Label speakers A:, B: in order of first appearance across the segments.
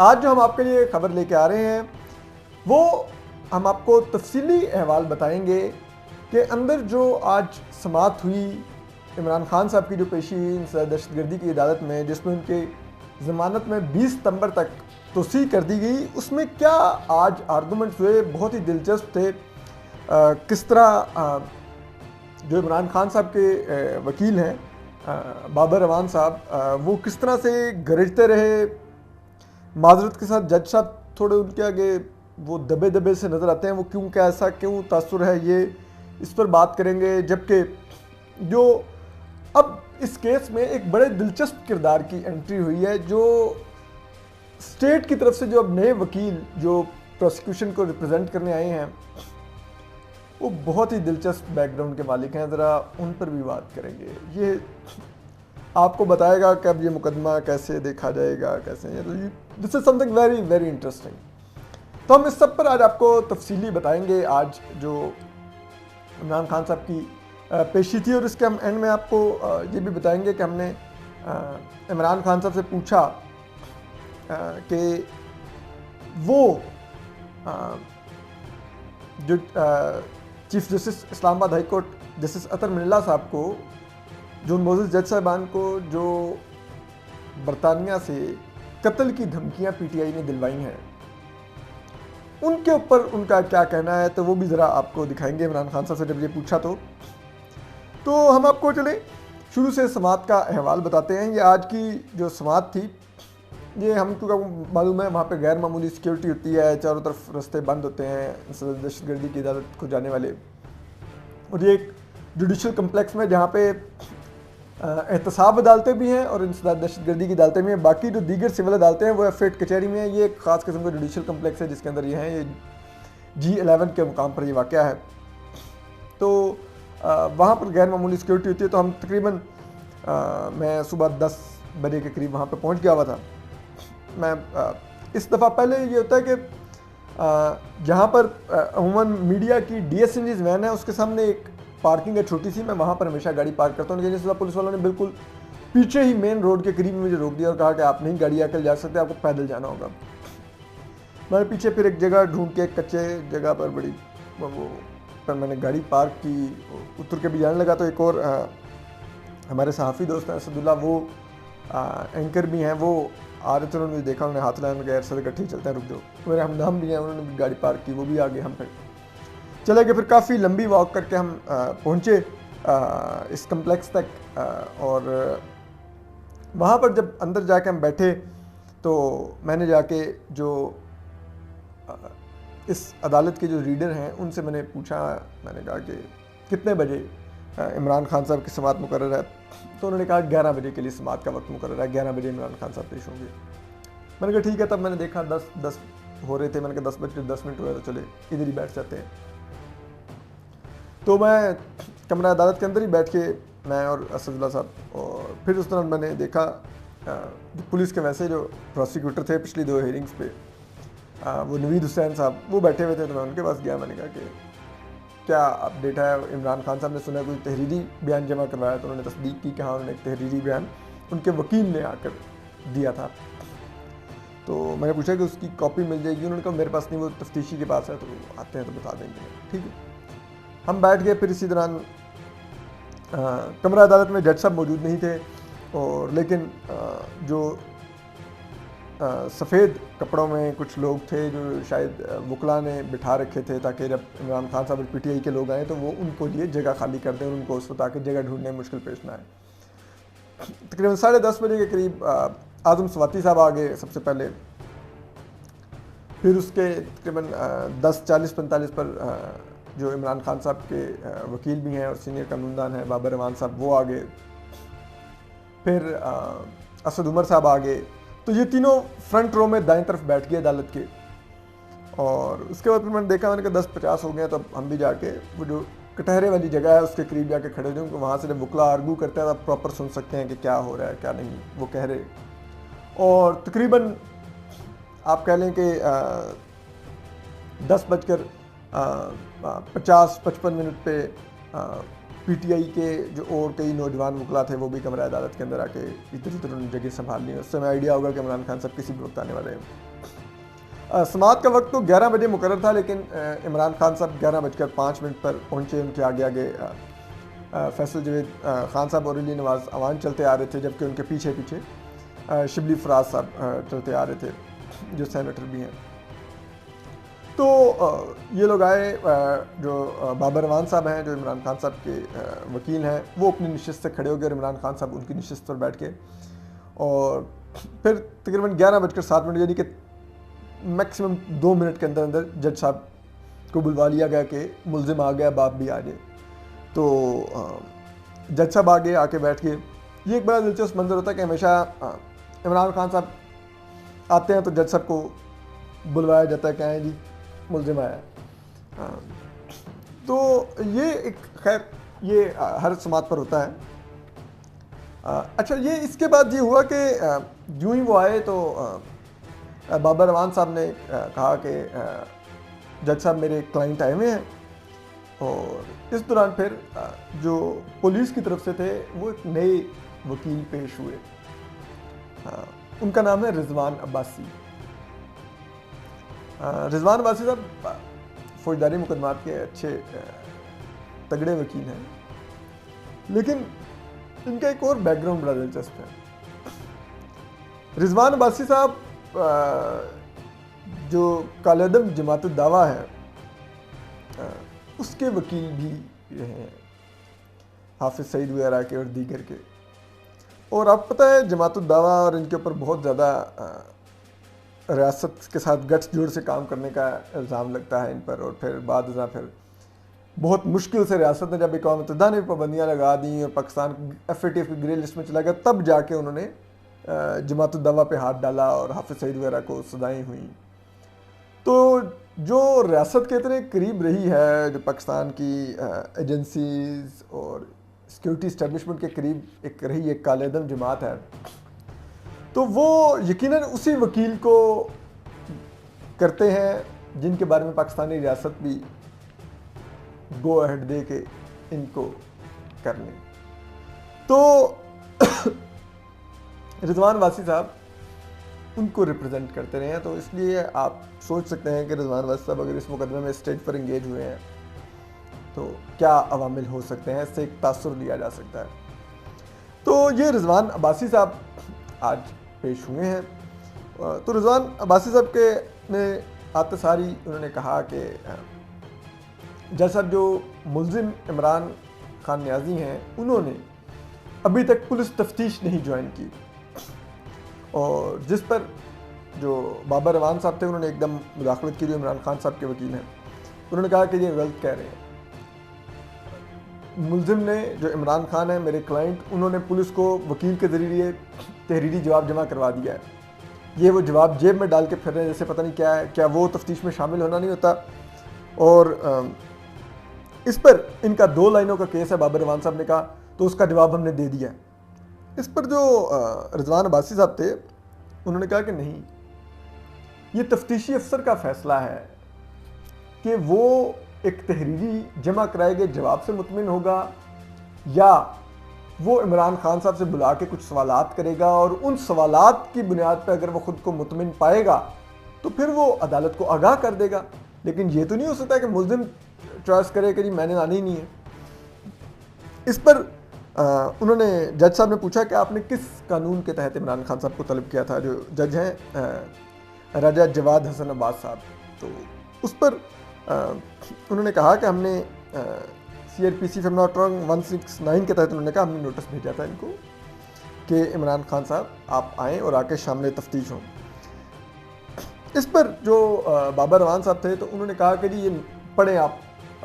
A: آج جو ہم آپ کے لیے خبر لے کے آ رہے ہیں وہ ہم آپ کو تفصیلی احوال بتائیں گے کہ اندر جو آج سماعت ہوئی عمران خان صاحب کی جو پیشی ہوئی دہشت گردی کی عدالت میں، جس میں ان کے ضمانت میں 20 ستمبر تک توسیع کر دی گئی، اس میں کیا آج آرگومنٹس ہوئے، بہت ہی دلچسپ تھے۔ کس طرح جو عمران خان صاحب کے وکیل ہیں بابر امان صاحب، وہ کس طرح سے گرجتے رہے، معذرت کے ساتھ جج صاحب تھوڑے ان کے آگے وہ دبے دبے سے نظر آتے ہیں، وہ کیوں، کیا ایسا کیوں تاثر ہے، یہ اس پر بات کریں گے۔ جبکہ جو اب اس کیس میں ایک بڑے دلچسپ کردار کی انٹری ہوئی ہے، جو اسٹیٹ کی طرف سے جو اب نئے وکیل جو پروسیکیوشن کو ریپرزینٹ کرنے آئے ہیں، وہ بہت ہی دلچسپ بیک گراؤنڈ کے مالک ہیں، ذرا ان پر بھی بات کریں گے۔ یہ آپ کو بتائے گا کہ اب یہ مقدمہ کیسے دیکھا جائے گا، کیسے this is something very very interesting. تو ہم اس سب پر آج آپ کو تفصیلی بتائیں گے، آج جو عمران خان صاحب کی پیشی تھی، اور اس کے ہم اینڈ میں آپ کو یہ بھی بتائیں گے کہ ہم نے عمران خان صاحب سے پوچھا کہ وہ جو چیف جسٹس اسلام آباد ہائی کورٹ جسٹس اطہر من اللہ صاحب کو، جو معزز جج صاحبان کو جو برطانیہ سے قتل کی دھمکیاں پی ٹی آئی نے دلوائی ہیں، ان کے اوپر ان کا کیا کہنا ہے، تو وہ بھی ذرا آپ کو دکھائیں گے عمران خان صاحب سے جب یہ پوچھا تو ہم آپ کو چلیں شروع سے سماعت کا احوال بتاتے ہیں۔ یہ آج کی جو سماعت تھی، یہ ہم کو معلوم ہے وہاں پہ غیر معمولی سیکیورٹی ہوتی ہے، چاروں طرف رستے بند ہوتے ہیں دہشت گردی کی عدالت کو جانے والے، اور یہ ایک جوڈیشل کمپلیکس میں جہاں پہ احتساب عدالتیں بھی ہیں اور انسداد دہشت گردی کی عدالتیں بھی ہیں، باقی جو دیگر سول عدالتیں ہیں وہ ایف8 کچہری میں ہیں۔ یہ ایک خاص قسم کا جوڈیشل کمپلیکس ہے جس کے اندر یہ ہیں، یہ G11 کے مقام پر یہ واقعہ ہے۔ تو وہاں پر غیر معمولی سیکیورٹی ہوتی ہے، تو ہم تقریباً میں صبح 10 بجے کے قریب وہاں پہ پہنچ گیا ہوا تھا۔ میں اس دفعہ پہلے یہ ہوتا ہے کہ جہاں پر عموماً میڈیا کی DSNG's وین ہے، اس کے سامنے ایک پارکنگ ہے چھوٹی سی، میں وہاں پر ہمیشہ گاڑی پارک کرتا ہوں، لیکن اس دفعہ پولیس والوں نے بالکل پیچھے ہی مین روڈ کے قریب مجھے روک دیا اور کہا کہ آپ نہیں گاڑی آ کر جا سکتے، آپ کو پیدل جانا ہوگا۔ میں نے پیچھے پھر ایک جگہ ڈھونڈ کے، ایک کچے جگہ پر بڑی وہ پر میں نے گاڑی پارک کی، اتر کے بھی جانے لگا، تو ایک اور ہمارے صحافی دوست ہیں اسد اللہ، وہ اینکر بھی ہیں، وہ آ رہے تھے، انہوں نے مجھے دیکھا، انہوں نے ہاتھ لایا، انہوں نے کہا سر اکٹھے چلتے ہیں، رک جاؤ۔ میرے ہمدم بھی ہیں، انہوں نے بھی گاڑی پارک کی، وہ بھی آگے، ہم پھر چلے گئے۔ پھر کافی لمبی واک کر کے ہم پہنچے اس کمپلیکس تک، اور وہاں پر جب اندر جا کے ہم بیٹھے تو میں نے جا کے جو اس عدالت کے جو ریڈر ہیں ان سے میں نے پوچھا، میں نے کہا کہ کتنے بجے عمران خان صاحب کی سماعت مقرر ہے، تو انہوں نے کہا 11 بجے کے لیے سماعت کا وقت مقرر ہے، 11 بجے عمران خان صاحب پیش ہوں گے۔ میں نے کہا ٹھیک ہے، تب میں نے دیکھا 10 ہو رہے تھے، میں نے کہا 10:10 ہوئے، تو چلے ادھر ہی بیٹھ جاتے ہیں۔ تو میں کمرہ عدالت کے اندر ہی بیٹھ کے، میں اور اسد اللہ صاحب، اور پھر اس دوران میں نے دیکھا پولیس کے ویسے جو پروسیکیوٹر تھے پچھلی 2 ہیئرنگز پہ، وہ نوید حسین صاحب، وہ بیٹھے ہوئے تھے، تو میں ان کے پاس گیا، میں نے کہا کہ کیا اپڈیٹ ہے، عمران خان صاحب نے سنا کوئی تحریری بیان جمع کروایا، تو انہوں نے تصدیق کی کہ ہاں انہوں نے ایک تحریری بیان ان کے وکیل نے آ کر دیا تھا۔ تو میں نے پوچھا کہ اس کی کاپی مل جائے گی، انہوں نے کہا میرے پاس نہیں، وہ تفتیشی کے پاس ہے، تو آتے ہیں تو بتا دیں گے۔ ٹھیک ہے، ہم بیٹھ گئے۔ پھر اسی دوران کمرہ عدالت میں جج صاحب موجود نہیں تھے، اور لیکن جو سفید کپڑوں میں کچھ لوگ تھے جو شاید وکلا نے بٹھا رکھے تھے تاکہ جب عمران خان صاحب اور PTI کے لوگ آئیں تو وہ ان کو لیے جگہ خالی کر دیں، اور ان کو اس وقت آ کے جگہ ڈھونڈنے میں مشکل پیش نہ آئے۔ تقریباً 10:30 بجے کے قریب اعظم سواتی صاحب آ گئے سب سے پہلے، پھر اس کے تقریباً 10:40-45 پر جو عمران خان صاحب کے وکیل بھی ہیں اور سینئر قانوندان ہیں بابر امان صاحب، وہ آ گئے، پھر اسد عمر صاحب آ گئے۔ تو یہ تینوں فرنٹ رو میں دائیں طرف بیٹھ گئے عدالت کے، اور اس کے بعد پھر میں نے دیکھا، میں نے کہا 10:50 ہو گئے، تو اب ہم بھی جا کے وہ جو کٹہرے والی جگہ ہے اس کے قریب جا کے کھڑے ہو جائیں، کیونکہ وہاں سے جب وکلا آرگو کرتے ہیں تو آپ پراپر سن سکتے ہیں کہ کیا ہو رہا ہے کیا نہیں وہ کہہ رہے۔ اور تقریباً آپ کہہ لیں کہ 10:50-55 پہ پی ٹی آئی کے جو اور کئی نوجوان وکلا تھے وہ بھی کمرہ عدالت کے اندر آ کے ادھر ادھر انہوں نے جگہ سنبھال لی. اس سے ہمیں آئیڈیا ہوگا کہ عمران خان صاحب کسی بھی وقت آنے والے ہیں. سماعت کا وقت تو 11 بجے مقرر تھا, لیکن عمران خان صاحب 11:05 پر پہنچے. ان کے آگے آگے فیصل جاوید خان صاحب اور علی نواز اوان چلتے آ رہے تھے, جبکہ ان کے پیچھے پیچھے شبلی فراز صاحب چلتے آ رہے تھے جو سینیٹر بھی ہیں. تو یہ لوگ آئے. جو بابر امان صاحب ہیں جو عمران خان صاحب کے وکیل ہیں, وہ اپنی نشست سے کھڑے ہو گئے اور عمران خان صاحب ان کی نشست پر بیٹھ کے, اور پھر تقریباً 11:07 یعنی کہ میکسیمم 2 منٹ کے اندر اندر جج صاحب کو بلوا لیا گیا کہ ملزم آ گیا, باپ بھی آ جائے. تو جج صاحب آگے آ کے بیٹھ گئے. یہ ایک بڑا دلچسپ منظر ہوتا ہے کہ ہمیشہ عمران خان صاحب آتے ہیں تو جج صاحب کو بلوایا جاتا ہے کہ آئیں جی ملزم آیا. تو یہ ایک خیر یہ ہر سماعت پر ہوتا ہے. اچھا, یہ اس کے بعد یہ ہوا کہ جو ہی وہ آئے تو بابر امان صاحب نے کہا کہ جج صاحب میرے کلائنٹ آئے ہوئے ہیں, اور اس دوران پھر جو پولیس کی طرف سے تھے وہ ایک نئے وکیل پیش ہوئے. ان کا نام ہے رضوان عباسی. رضوان عباسی صاحب فوجداری مقدمات کے اچھے تگڑے وکیل ہیں, لیکن ان کا ایک اور بیک گراؤنڈ بڑا دلچسپ ہے. رضوان عباسی صاحب جو کالعدم جماعت الدعویٰ ہے اس کے وکیل بھی رہے ہیں, حافظ سعید وغیرہ کے اور دیگر کے. اور آپ پتہ ہے جماعت الدعویٰ اور ان کے اوپر بہت زیادہ ریاست کے ساتھ گٹس جوڑ سے کام کرنے کا الزام لگتا ہے ان پر, اور پھر بعد ازاں پھر بہت مشکل سے ریاست نے جب اقوام متحدہ نے پابندیاں لگا دیں اور Pakistan F A T F کی گرے لسٹ میں چلا گیا, تب جا کے انہوں نے جماعت الدعویٰ پہ ہاتھ ڈالا اور حافظ سعید وغیرہ کو سزائیں ہوئیں. تو جو ریاست کے اتنے قریب رہی ہے, جو پاکستان کی ایجنسیز اور سیکیورٹی اسٹیبلشمنٹ کے قریب ایک رہی ایک کالعدم جماعت ہے, تو وہ یقیناً اسی وکیل کو کرتے ہیں جن کے بارے میں پاکستانی ریاست بھی گو اہڈ دے کے ان کو کر لیں. تو رضوان عباسی صاحب ان کو ریپرزینٹ کرتے رہے ہیں, تو اس لیے آپ سوچ سکتے ہیں کہ رضوان عباسی صاحب اگر اس مقدمے میں اسٹیج پر انگیج ہوئے ہیں تو کیا عوامل ہو سکتے ہیں, اس سے ایک تاثر لیا جا سکتا ہے. تو یہ رضوان عباسی صاحب آج پیش ہوئے ہیں. تو رضوان عباسی صاحب کے نے آتے ساری انہوں نے کہا کہ جج صاحب جو ملزم عمران خان نیازی ہیں انہوں نے ابھی تک پولیس تفتیش نہیں جوائن کی, اور جس پر جو بابر امان صاحب تھے انہوں نے ایک دم مداخلت کی, جو عمران خان صاحب کے وکیل ہیں. انہوں نے کہا کہ یہ غلط کہہ رہے ہیں. ملزم نے جو عمران خان ہے میرے کلائنٹ, انہوں نے پولیس کو وکیل کے ذریعے تحریری جواب جمع کروا دیا ہے. یہ وہ جواب جیب میں ڈال کے پھر رہے ہیں جیسے پتہ نہیں کیا ہے, کیا وہ تفتیش میں شامل ہونا نہیں ہوتا. اور اس پر ان کا 2 لائنوں کا کیس ہے, بابر امان صاحب نے کہا, تو اس کا جواب ہم نے دے دیا. اس پر جو رضوان عباسی صاحب تھے انہوں نے کہا کہ نہیں, یہ تفتیشی افسر کا فیصلہ ہے کہ وہ ایک تحریری جمع کرائے گئے جواب سے مطمئن ہوگا یا وہ عمران خان صاحب سے بلا کے کچھ سوالات کرے گا, اور ان سوالات کی بنیاد پہ اگر وہ خود کو مطمئن پائے گا تو پھر وہ عدالت کو آگاہ کر دے گا. لیکن یہ تو نہیں ہو سکتا کہ ملزم چوائس کرے کہ جی میں نے آنا ہی نہیں ہے. اس پر انہوں نے جج صاحب نے پوچھا کہ آپ نے کس قانون کے تحت عمران خان صاحب کو طلب کیا تھا, جو جج ہیں راجہ جواد حسن عباس صاحب. تو اس پر انہوں نے کہا کہ ہم نے سی آر پی سی فیم ناٹ رانگ 169 کے تحت انہوں نے کہا ہم نے نوٹس بھیجا تھا ان کو کہ عمران خان صاحب آپ آئیں اور آ کے شامل تفتیش ہوں. اس پر جو بابر امان صاحب تھے تو انہوں نے کہا کہ جی یہ پڑھیں آپ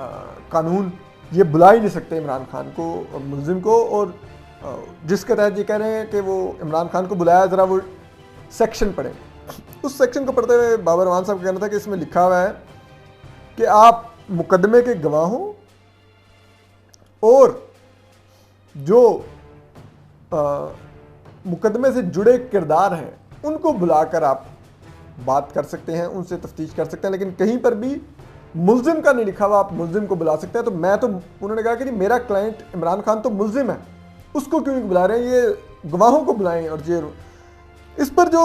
A: قانون, یہ بلا ہی نہیں سکتے عمران خان کو ملزم کو, اور جس کے تحت یہ کہہ رہے ہیں کہ وہ عمران خان کو بلایا, ذرا وہ سیکشن پڑھیں. اس سیکشن کو پڑھتے ہوئے بابر امان صاحب کا کہنا تھا کہ اس میں لکھا ہوا ہے کہ آپ مقدمے کے گواہوں اور جو مقدمے سے جڑے کردار ہیں ان کو بلا کر آپ بات کر سکتے ہیں, ان سے تفتیش کر سکتے ہیں, لیکن کہیں پر بھی ملزم کا نہیں لکھا ہوا، آپ ملزم کو بلا سکتے ہیں. تو میں تو انہوں نے کہا کہ نہیں میرا کلائنٹ عمران خان تو ملزم ہے، اس کو کیوں نہیں بلا رہے ہیں، یہ گواہوں کو بلائیں. اور یہ اس پر جو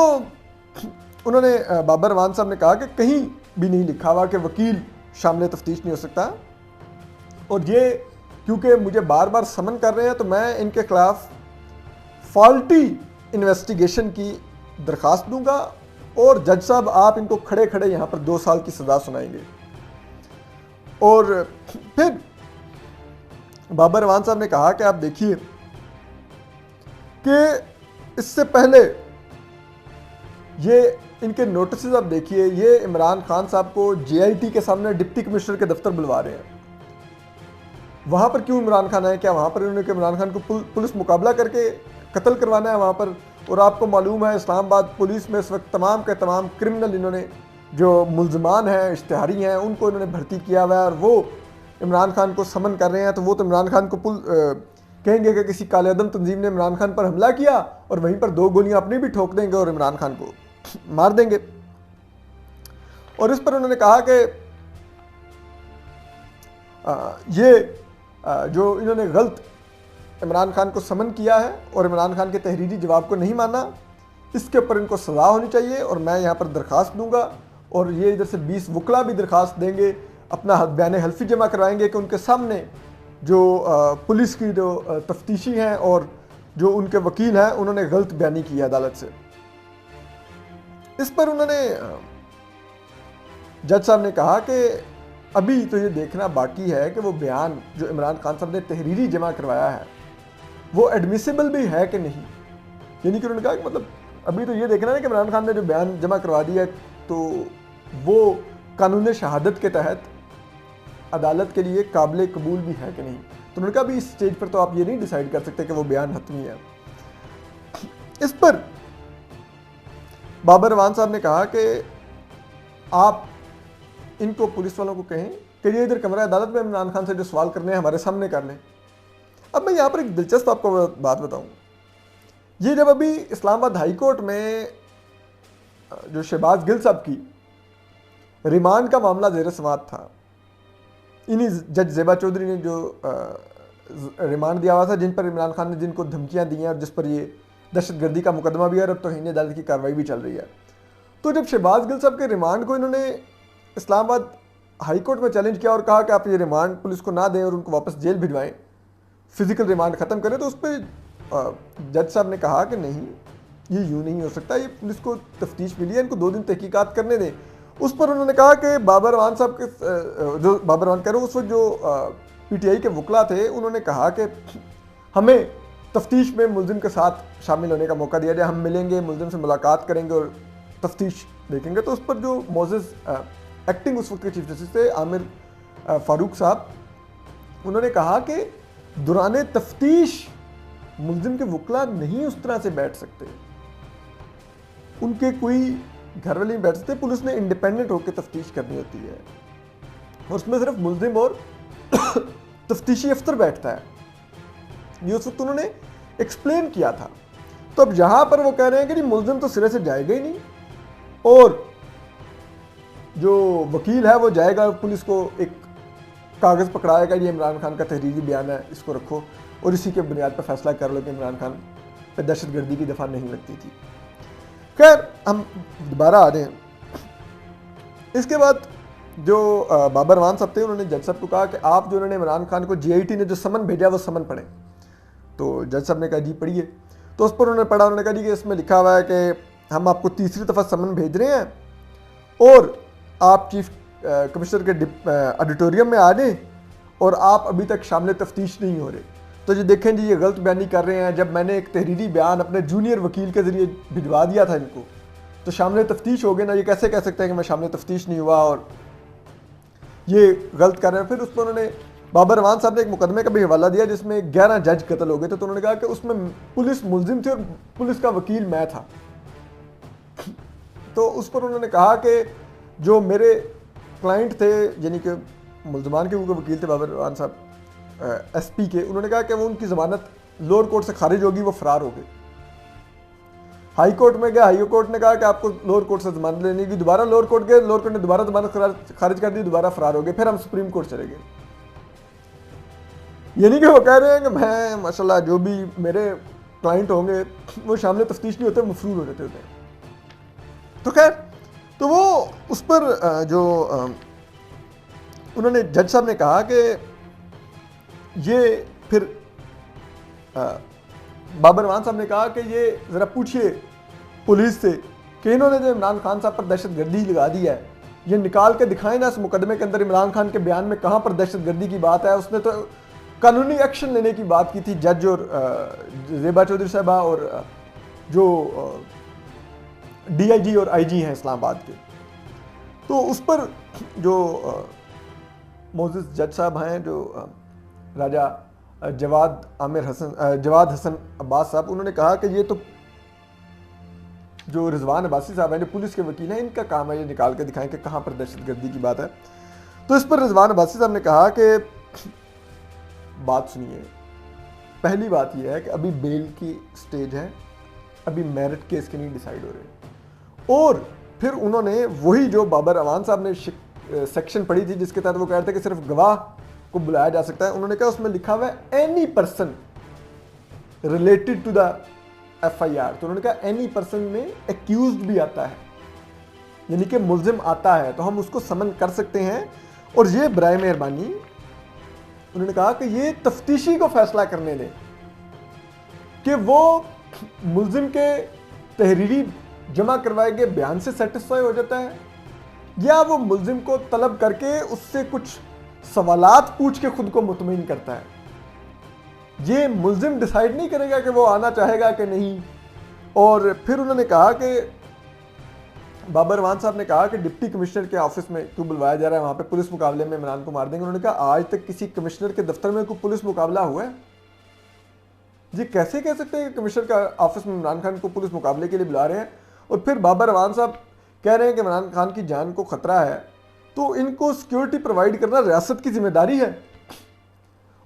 A: انہوں نے بابر اعوان صاحب نے کہا کہ کہیں بھی نہیں لکھا ہوا کہ وکیل شامل تفتیش نہیں ہو سکتا، اور یہ کیونکہ مجھے بار بار سمن کر رہے ہیں تو میں ان کے خلاف فالٹی انویسٹیگیشن کی درخواست دوں گا، اور جج صاحب آپ ان کو کھڑے کھڑے یہاں پر 2 سال کی سزا سنائیں گے. اور پھر بابر اعوان صاحب نے کہا کہ آپ دیکھیے کہ اس سے پہلے یہ ان کے نوٹسز آپ دیکھیے، یہ عمران خان صاحب کو جے آئی ٹی کے سامنے ڈپٹی کمشنر کے دفتر بلوا رہے ہیں. وہاں پر کیوں عمران خان آئے؟ کیا وہاں پر انہوں نے کہ عمران خان کو پولیس مقابلہ کر کے قتل کروانا ہے وہاں پر؟ اور آپ کو معلوم ہے اسلام آباد پولیس میں اس وقت تمام کے تمام کرمنل انہوں نے جو ملزمان ہیں، اشتہاری ہیں، ان کو انہوں نے بھرتی کیا ہوا ہے، اور وہ عمران خان کو سمن کر رہے ہیں. تو وہ تو عمران خان کو کہیں گے کہ کسی کالے عدم تنظیم نے عمران خان پر حملہ کیا، اور وہیں پر 2 گولیاں اپنی بھی ٹھوک دیں گے اور عمران خان کو مار دیں گے. اور اس پر انہوں نے کہا کہ یہ جو انہوں نے غلط عمران خان کو سمن کیا ہے اور عمران خان کے تحریری جواب کو نہیں مانا، اس کے اوپر ان کو سزا ہونی چاہیے. اور میں یہاں پر درخواست دوں گا، اور یہ ادھر سے 20 وکلا بھی درخواست دیں گے، اپنا بیان حلفی جمع کروائیں گے کہ ان کے سامنے جو پولیس کی جو تفتیشی ہیں اور جو ان کے وکیل ہیں انہوں نے غلط بیانی کی ہے عدالت سے. اس پر انہوں نے جج صاحب نے کہا کہ ابھی تو یہ دیکھنا باقی ہے کہ وہ بیان جو عمران خان صاحب نے تحریری جمع کروایا ہے وہ ایڈمیسیبل بھی ہے کہ نہیں. یعنی کہ انہوں نے کہا کہ مطلب ابھی تو یہ دیکھنا ہے کہ عمران خان نے جو بیان جمع کروا دیا ہے تو وہ قانون شہادت کے تحت عدالت کے لیے قابل قبول بھی ہے کہ نہیں. تو انہوں نے کہا ابھی اس سٹیج پر تو آپ یہ نہیں ڈیسائیڈ کر سکتے کہ وہ بیان حتمی ہے. اس پر بابر اعوان صاحب نے کہا کہ آپ ان کو پولیس والوں کو کہیں کہ یہ ادھر کمرہ عدالت میں عمران خان سے جو سوال کرنے ہیں ہمارے سامنے کر لیں. اب میں یہاں پر ایک دلچسپ آپ کو بات بتاؤں. یہ جب ابھی اسلام آباد ہائی کورٹ میں جو شہباز گل صاحب کی ریمانڈ کا معاملہ زیر سماعت تھا، انہی جج زیبا چودھری نے جو ریمانڈ دیا ہوا تھا، جن پر عمران خان نے جن کو دھمکیاں دی ہیں اور جس پر یہ دہشت گردی کا مقدمہ بھی ہے اور اب توہین عدالت کی کارروائی بھی چل رہی ہے. تو جب شہباز گل صاحب کے ریمانڈ کو انہوں نے اسلام آباد ہائی کورٹ میں چیلنج کیا اور کہا کہ آپ یہ ریمانڈ پولیس کو نہ دیں اور ان کو واپس جیل بھجوائیں، فزیکل ریمانڈ ختم کریں، تو اس پہ جج صاحب نے کہا کہ نہیں، یہ یوں نہیں ہو سکتا، یہ پولیس کو تفتیش ملی ہے، ان کو 2 دن تحقیقات کرنے دیں. اس پر انہوں نے کہا کہ بابر اعوان صاحب کے جو بابر اعوان کہہ رہا ہوں اس وقت جو پی ٹی آئی کے وکلا تھے انہوں نے کہا کہ ہمیں تفتیش میں ملزم کے ساتھ شامل ہونے کا موقع دیا جائے، ہم ملیں گے، ملزم سے ملاقات کریں گے اور تفتیش دیکھیں گے. تو اس پر جو معزز ایکٹنگ اس وقت کے چیف جسٹس تھے عامر فاروق صاحب، انہوں نے کہا کہ دوران تفتیش ملزم کے وکلا نہیں اس طرح سے بیٹھ سکتے، ان کے کوئی گھر والے نہیں بیٹھ سکتے، پولیس نے انڈیپینڈنٹ ہو کے تفتیش کرنی ہوتی ہے اور اس میں صرف ملزم اور تفتیشی افسر بیٹھتا ہے. یہ اس وقت انہوں نے ایکسپلین کیا تھا. تو اب یہاں پر وہ کہہ رہے ہیں کہ ملزم تو سرے سے جائے گا ہی نہیں، اور جو وکیل ہے وہ جائے گا، پولیس کو ایک کاغذ پکڑائے گا، یہ عمران خان کا تحریری بیان ہے، اس کو رکھو اور اسی کے بنیاد پر فیصلہ کر لو کہ عمران خان پہ دہشت گردی کی دفعہ نہیں لگتی تھی. خیر ہم دوبارہ آ رہے ہیں. اس کے بعد جو بابر اعوان صاحب تھے انہوں نے جج صاحب کو کہا کہ آپ جو انہوں نے عمران خان کو جے آئی ٹی نے جو سمن بھیجا وہ سمن پڑھیں. تو جج صاحب نے کہا جی پڑھیے. تو اس پر انہوں نے پڑھا، انہوں نے کہا جی کہ اس میں لکھا ہوا ہے کہ ہم آپ کو تیسری دفعہ سمن بھیج رہے ہیں اور آپ چیف کمشنر کے آڈیٹوریم میں آ جائیں اور آپ ابھی تک شامل تفتیش نہیں ہو رہے. تو یہ دیکھیں جی یہ غلط بیانی کر رہے ہیں، جب میں نے ایک تحریری بیان اپنے جونیئر وکیل کے ذریعے بھجوا دیا تھا ان کو تو شامل تفتیش ہو گئے نا، یہ کیسے کہہ سکتے ہیں کہ میں شامل تفتیش نہیں ہوا اور یہ غلط کر رہے ہیں. پھر اس پر انہوں نے بابر اعوان صاحب نے ایک مقدمے کا بھی حوالہ دیا جس میں 11 جج قتل ہو گئے تھے. تو انہوں نے کہا کہ اس میں پولیس ملزم تھی اور پولیس کا وکیل میں تھا. تو اس پر انہوں نے کہا کہ جو میرے کلائنٹ تھے یعنی کہ ملزمان کے وکیل تھے بابر اعوان صاحب ایس پی کے، انہوں نے کہا کہ وہ ان کی ضمانت لوور کورٹ سے خارج ہوگی، وہ فرار ہو گئے. ہائی کورٹ میں گئے, ہائی کورٹ نے کہا کہ آپ کو لوور کورٹ سے ضمانت لینی کی, دوبارہ لوور کورٹ گئے, لوور کورٹ نے دوبارہ ضمانت خارج کر دی, دوبارہ فرار ہو گئے, پھر ہم سپریم کورٹ چلے گئے. یعنی کہ وہ کہہ رہے ہیں کہ میں ماشاءاللہ جو بھی میرے کلائنٹ ہوں گے وہ شامل تفتیش نہیں ہوتے, مفرور ہو جاتے ہیں. تو خیر, تو وہ اس پر جو انہوں نے جج صاحب نے کہا کہ یہ پھر بابر اعوان صاحب نے کہا کہ یہ ذرا پوچھئے پولیس سے کہ انہوں نے جو عمران خان صاحب پر دہشت گردی لگا دی ہے, یہ نکال کے دکھائیں نا اس مقدمے کے اندر عمران خان کے بیان میں کہاں پر دہشت گردی کی بات ہے. اس نے تو قانونی ایکشن لینے کی بات کی تھی, جج اور زیبا چودھری صاحبہ اور جو ڈی آئی جی اور آئی جی ہیں اسلام آباد کے. تو اس پر جو معزز جج صاحب ہیں, جو راجہ جواد حسن عباس صاحب, انہوں نے کہا کہ یہ تو جو رضوان عباسی صاحب ہیں جو پولیس کے وکیل ہیں, ان کا کام ہے یہ نکال کے دکھائیں کہ کہاں پر دہشت گردی کی بات ہے. تو اس پر رضوان عباسی صاحب نے کہا کہ بات سنیے, پہلی بات یہ ہے کہ ابھی بیل کی سٹیج ہے, ابھی میرٹ کیس کے نہیں ڈیسائیڈ ہو رہے. اور پھر انہوں نے وہی جو بابر اعوان صاحب نے سیکشن پڑھی تھی جس کے تحت وہ کہہ رہے تھے کہ صرف گواہ کو بلایا جا سکتا ہے, انہوں نے کہا اس میں لکھا ہوا ہے any person related to the F I R. تو انہوں نے کہا اینی پرسن میں ایکیوزڈ بھی آتا ہے, یعنی کہ ملزم آتا ہے, تو ہم اس کو سمن کر سکتے ہیں. اور یہ برائے مہربانی انہوں نے کہا کہ یہ تفتیشی کو فیصلہ کرنے دیں کہ وہ ملزم کے تحریری جمع کروائے گئے بیان سے سیٹسفائی ہو جاتا ہے, یا وہ ملزم کو طلب کر کے اس سے کچھ سوالات پوچھ کے خود کو مطمئن کرتا ہے. یہ ملزم ڈیسائیڈ نہیں کرے گا کہ وہ آنا چاہے گا کہ نہیں. اور پھر انہوں نے کہا کہ بابر اعوان صاحب نے کہا کہ ڈپٹی کمشنر کے آفس میں کیوں بلوایا جا رہا ہے, وہاں پہ پولیس مقابلے میں عمران کو مار دیں گے. انہوں نے کہا آج تک کسی کمشنر کے دفتر میں کوئی پولیس مقابلہ ہوا ہے؟ یہ کیسے کہہ سکتے ہیں کہ کمشنر کا آفس میں عمران خان کو پولیس مقابلے کے لیے بلا رہے ہیں؟ اور پھر بابر اعوان صاحب کہہ رہے ہیں کہ عمران خان کی جان کو خطرہ ہے, تو ان کو سیکیورٹی پرووائڈ کرنا ریاست کی ذمہ داری ہے,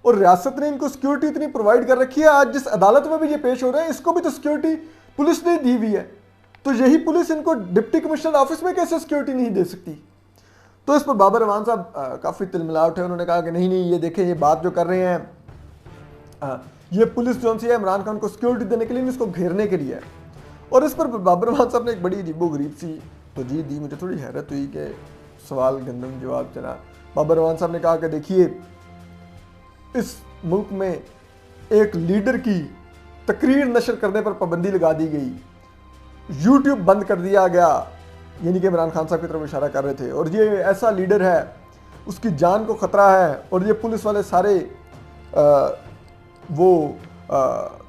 A: اور ریاست نے ان کو سیکیورٹی اتنی پرووائڈ کر رکھی ہے. آج جس عدالت میں بھی یہ پیش ہو رہے ہیں اس کو بھی تو سیکیورٹی پولیس نے دی ہوئی ہے, تو یہی پولیس ان کو ڈپٹی کمشنر آفس میں کیسے سیکیورٹی نہیں دے سکتی؟ تو اس پر بابر اعوان صاحب کافی تلملا اٹھے. انہوں نے کہا کہ نہیں یہ دیکھیں, یہ بات جو کر رہے ہیں یہ پولیس جو سی ہے عمران خان کو سیکیورٹی دینے کے لیے, اس کو گھیرنے کے لیے ہے. اور اس پر بابر اعوان صاحب نے ایک بڑی عجیب و غریب سی توجیہ دی. مجھے تھوڑی حیرت ہوئی کہ سوال گندم جواب چلا. بابر اعوان صاحب نے کہا کہ دیکھیے, اس ملک میں ایک لیڈر کی تقریر نشر کرنے پر پابندی لگا دی گئی, یوٹیوب بند کر دیا گیا, یعنی کہ عمران خان صاحب کی طرف اشارہ کر رہے تھے, اور یہ ایسا لیڈر ہے اس کی جان کو خطرہ ہے, اور یہ پولیس والے سارے وہ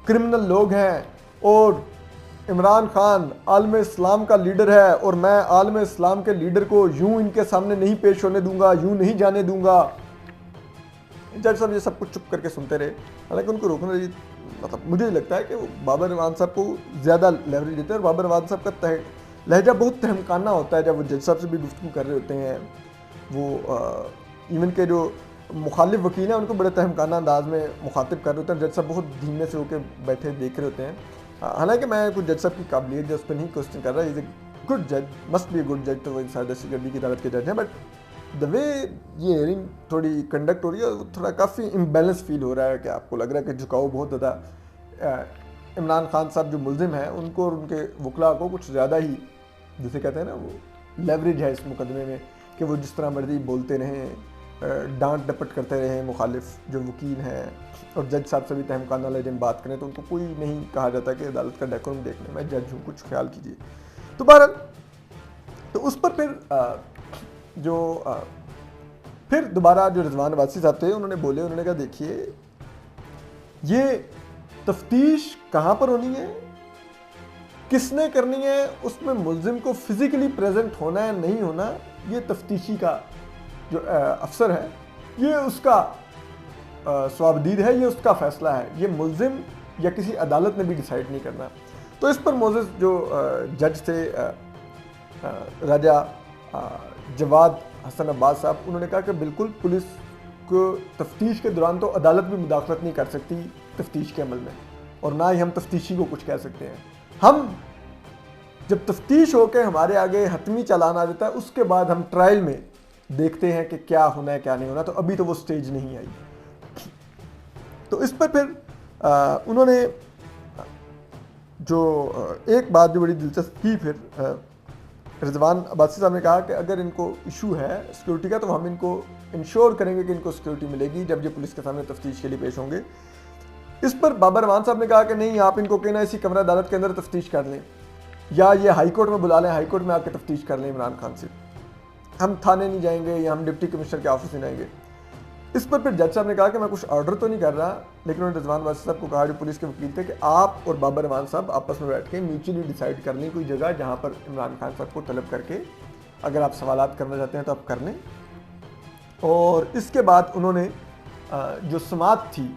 A: کرمنل لوگ ہیں, اور عمران خان عالم اسلام کا لیڈر ہے, اور میں عالم اسلام کے لیڈر کو یوں ان کے سامنے نہیں پیش ہونے دوں گا, یوں نہیں جانے دوں گا. جج صاحب یہ سب کچھ چپ کر کے سنتے رہے. حالانکہ ان کو روکنا مطلب مجھے لگتا ہے کہ وہ بابر اعوان صاحب کو زیادہ لیوریج دیتے ہیں, اور بابر اعوان صاحب کا لہجہ بہت تہمکانہ ہوتا ہے جب وہ جج صاحب سے بھی گفتگو کر رہے ہوتے ہیں. وہ ایون کے جو مخالف وکیل ہیں ان کو بڑے تہمکانہ انداز میں مخاطب کر رہے ہوتے ہیں. جج صاحب بہت دھیمے سے ہو کے بیٹھے دیکھ رہے ہوتے ہیں. حالانکہ میں کچھ جج صاحب کی قابلیت جو اس پہ نہیں کوشچن کر رہا, از اے گڈ جج, مسٹ بی اے گڈ جج, تو وہ انسائڈر سیکورٹی کی عدالت کے جج ہیں. بٹ دا وے یہ ہیئرنگ تھوڑی کنڈکٹ ہو رہی ہے, تھوڑا کافی امبیلنس فیل ہو رہا ہے, کہ آپ کو لگ رہا ہے کہ جھکاؤ بہت زیادہ عمران خان صاحب جو ملزم ہیں ان کو اور ان کے وکلاء کو کچھ زیادہ ہی, جسے کہتے ہیں نا, وہ لیوریج ہے اس مقدمے میں, کہ وہ جس طرح مرضی بولتے رہیں, ڈانٹ ڈپٹ کرتے رہیں مخالف جو وکیل ہیں, اور جج صاحب سے بھی تہمکانہ لہجے میں بات کریں تو ان کو کوئی نہیں کہا جاتا کہ عدالت کا ڈیکورم دیکھنے میں جج ہوں, کچھ خیال کیجیے. تو بہرحال تو اس پر پھر دوبارہ جو رضوان عباسی صاحب تھے انہوں نے بولے, انہوں نے کہا دیکھیے یہ تفتیش کہاں پر ہونی ہے, کس نے کرنی ہے, اس میں ملزم کو فزیکلی پریزنٹ ہونا ہے نہیں ہونا, یہ تفتیشی کا جو افسر ہے یہ اس کا ثوابدید ہے, یہ اس کا فیصلہ ہے, یہ ملزم یا کسی عدالت نے بھی ڈیسائیڈ نہیں کرنا. تو اس پر معزز جو جج تھے راجہ جواد حسن عباس صاحب, انہوں نے کہا کہ بالکل پولیس کو تفتیش کے دوران تو عدالت بھی مداخلت نہیں کر سکتی تفتیش کے عمل میں, اور نہ ہی ہم تفتیشی کو کچھ کہہ سکتے ہیں. ہم جب تفتیش ہو کے ہمارے آگے حتمی چالان آ جاتا ہے اس کے بعد ہم ٹرائل میں دیکھتے ہیں کہ کیا ہونا ہے کیا نہیں ہونا. تو ابھی تو وہ سٹیج نہیں آئی. تو اس پر پھر انہوں نے جو ایک بات جو بڑی دلچسپ کی پھر رضوان عباسی صاحب نے کہا کہ اگر ان کو ایشو ہے سیکورٹی کا تو ہم ان کو انشور کریں گے کہ ان کو سیکورٹی ملے گی جب یہ پولیس کے سامنے تفتیش کے لیے پیش ہوں گے. اس پر بابر امان صاحب نے کہا کہ نہیں, آپ ان کو کہنا اسی کمرہ عدالت کے اندر تفتیش کر لیں یا یہ ہائی کورٹ میں بلا لیں, ہائی کورٹ میں آ کے تفتیش کر لیں عمران خان سے, ہم تھانے نہیں جائیں گے یا ہم ڈپٹی کمشنر کے آفس نہیں جائیں گے. اس پر پھر جج صاحب نے کہا کہ میں کچھ آرڈر تو نہیں کر رہا, لیکن انہوں نے رضوان عباسی صاحب کو کہا جو پولیس کے وکیل تھے کہ آپ اور بابر امان صاحب آپس میں بیٹھ کے میوچلی ڈیسائیڈ کر لیں کوئی جگہ جہاں پر عمران خان صاحب کو طلب کر کے اگر آپ سوالات کرنا چاہتے ہیں تو آپ کر لیں. اور اس کے بعد انہوں نے جو سماعت تھی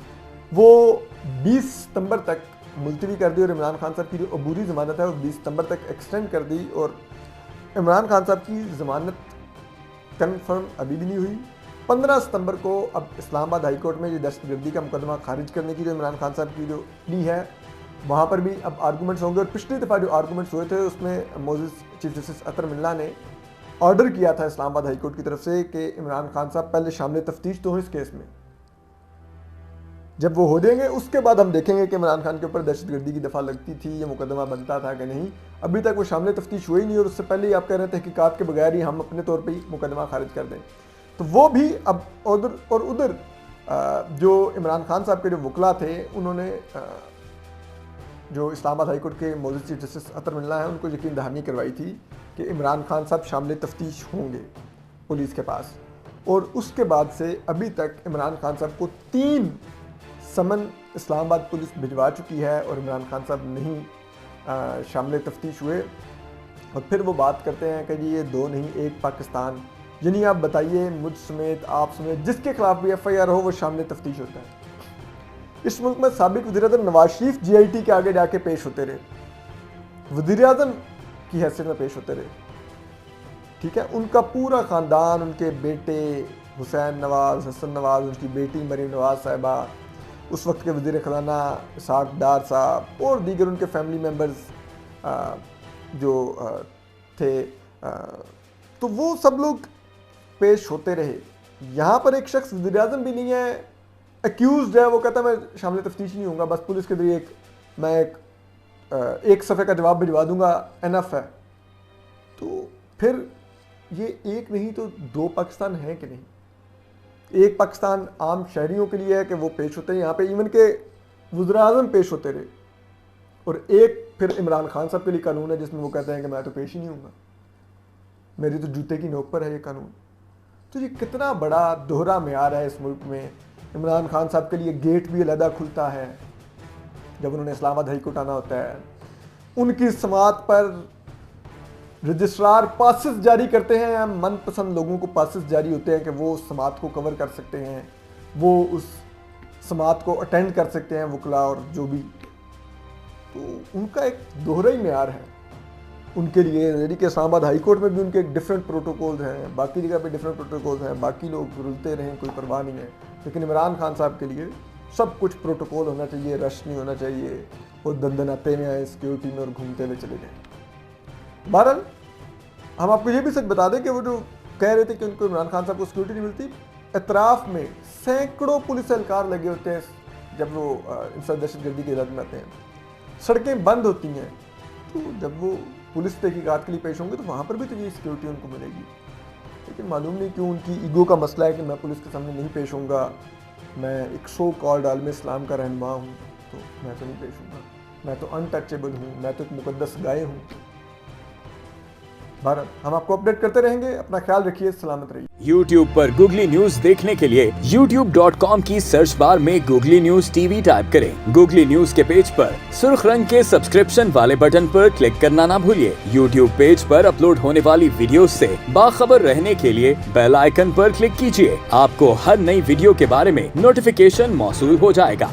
A: وہ 20 ستمبر تک ملتوی کر دی اور عمران خان صاحب کی جو عبوری ضمانت ہے وہ 20 ستمبر تک ایکسٹینڈ کر دی. اور عمران خان صاحب کی ضمانت کنفرم ابھی بھی نہیں ہوئی. 15 ستمبر کو اب اسلام آباد ہائی کورٹ میں یہ دہشت گردی کا مقدمہ خارج کرنے کی جو عمران خان صاحب کی جو پلی ہے وہاں پر بھی اب آرگومنٹس ہوں گے. اور پچھلی دفعہ جو آرگومنٹس ہوئے تھے اس میں موزز چیف جسٹس اطہر ملہ نے آرڈر کیا تھا اسلام آباد ہائی کورٹ کی طرف سے کہ عمران خان صاحب پہلے شامل تفتیش تو ہوں اس کیس میں, جب وہ ہو جائیں گے اس کے بعد ہم دیکھیں گے کہ عمران خان کے اوپر دہشت گردی کی دفعہ لگتی تھی یا مقدمہ بنتا تھا کہ نہیں. ابھی تک وہ شامل تفتیش ہوئی نہیں اور اس سے پہلے ہی آپ کہہ رہے ہیں تحقیقات کے بغیر ہی ہم اپنے طور پہ ہی مقدمہ خارج کر دیں. تو وہ بھی اب ادھر جو عمران خان صاحب کے جو وکلا تھے انہوں نے جو اسلام آباد ہائی کورٹ کے موجود چیف جسٹس اطہر ملہ ہیں ان کو یقین دہانی کروائی تھی کہ عمران خان صاحب شامل تفتیش ہوں گے پولیس کے پاس. اور اس کے بعد سے ابھی تک عمران خان صاحب کو 3 سمن اسلام آباد پولیس بھجوا چکی ہے اور عمران خان صاحب نہیں شامل تفتیش ہوئے. اور پھر وہ بات کرتے ہیں کہ جی یہ 2 نہیں 1 پاکستان, یعنی آپ بتائیے مجھ سمیت آپ سمیت جس کے خلاف بھی ایف آئی آر ہو وہ شامل تفتیش ہوتا ہے. اس ملک میں سابق وزیر اعظم نواز شریف جی آئی ٹی کے آگے جا کے پیش ہوتے رہے, وزیر اعظم کی حیثیت میں پیش ہوتے رہے, ٹھیک ہے. ان کا پورا خاندان, ان کے بیٹے حسین نواز, حسن نواز, ان کی بیٹی مریم نواز صاحبہ, اس وقت کے وزیر خزانہ اسحاق ڈار صاحب اور دیگر ان کے فیملی ممبرز جو تھے, تو وہ سب لوگ پیش ہوتے رہے. یہاں پر ایک شخص وزیر اعظم بھی نہیں ہے, ایکیوزڈ ہے, وہ کہتا ہے میں شامل تفتیش نہیں ہوں گا, بس پولیس کے ذریعے میں ایک صفحے کا جواب بھجوا دوں گا, انف ہے. تو پھر یہ ایک نہیں تو 2 پاکستان ہیں کہ نہیں. ایک پاکستان عام شہریوں کے لیے ہے کہ وہ پیش ہوتے ہیں یہاں پہ, ایون کہ وزراء اعظم پیش ہوتے رہے, اور ایک پھر عمران خان صاحب کے لیے قانون ہے جس میں وہ کہتے ہیں کہ میں تو پیش ہی نہیں ہوں گا, میری تو جوتے کی نوک پر ہے یہ قانون. تو یہ کتنا بڑا دوہرا معیار ہے اس ملک میں. عمران خان صاحب کے لیے گیٹ بھی علیحدہ کھلتا ہے جب انہوں نے اسلام آباد ہائی کورٹ آنا ہوتا ہے. ان کی سماعت پر رجسٹرار پاسز جاری کرتے ہیں, من پسند لوگوں کو پاسز جاری ہوتے ہیں کہ وہ سماعت کو کور کر سکتے ہیں, وہ اس سماعت کو اٹینڈ کر سکتے ہیں وکلا اور جو بھی. تو ان کا ایک دوہرا ہی معیار ہے ان کے لیے, یعنی کہ اسلام آباد ہائی کورٹ میں بھی ان کے ڈفرینٹ پروٹوکولز ہیں, باقی جگہ پہ ڈفرینٹ پروٹوکولز ہیں, باقی لوگ رلتے رہیں کوئی پرواہ نہیں ہے. لیکن عمران خان صاحب کے لیے سب کچھ پروٹوکول ہونا چاہیے, رش نہیں ہونا چاہیے, وہ دندناتے میں آئے سیکیورٹی میں اور گھومتے ہوئے چلے جائیں. بہرحال ہم آپ کو یہ بھی سچ بتا دیں کہ وہ جو کہہ رہے تھے کہ ان کو عمران خان صاحب کو سیکورٹی نہیں ملتی, اطراف میں سینکڑوں پولیس اہلکار لگے ہوتے ہیں جب وہ انسداد دہشت گردی کی علاقے میں آتے ہیں, سڑکیں بند ہوتی ہیں. تو جب وہ پولیس تحقیقات کے لیے پیش ہوں گے تو وہاں پر بھی تو یہ سیکورٹی ان کو ملے گی. لیکن معلوم نہیں کیوں ان کی ایگو کا مسئلہ ہے کہ میں پولیس کے سامنے نہیں پیش ہوں گا, میں ایک سو کالڈ عالم اسلام کا رہنما ہوں تو میں تو نہیں پیش ہوں گا, میں تو انٹچیبل ہوں, میں تو ایک مقدس گائے ہوں. بھارت ہم آپ کو اپڈیٹ کرتے رہیں گے. اپنا خیال رکھیے, سلامت رہیے.
B: YouTube پر گوگلی نیوز دیکھنے کے لیے youtube.com کی سرچ بار میں googly news T V type کریں. گوگلی نیوز کے پیج پر سرخ رنگ کے سبسکرپشن والے بٹن پر کلک کرنا نہ بھولیے. YouTube پیج پر اپلوڈ ہونے والی ویڈیوز سے باخبر رہنے کے لیے بیل آئیکن پر کلک کیجیے. آپ کو ہر نئی ویڈیو کے بارے میں نوٹیفیکیشن موصول ہو جائے گا.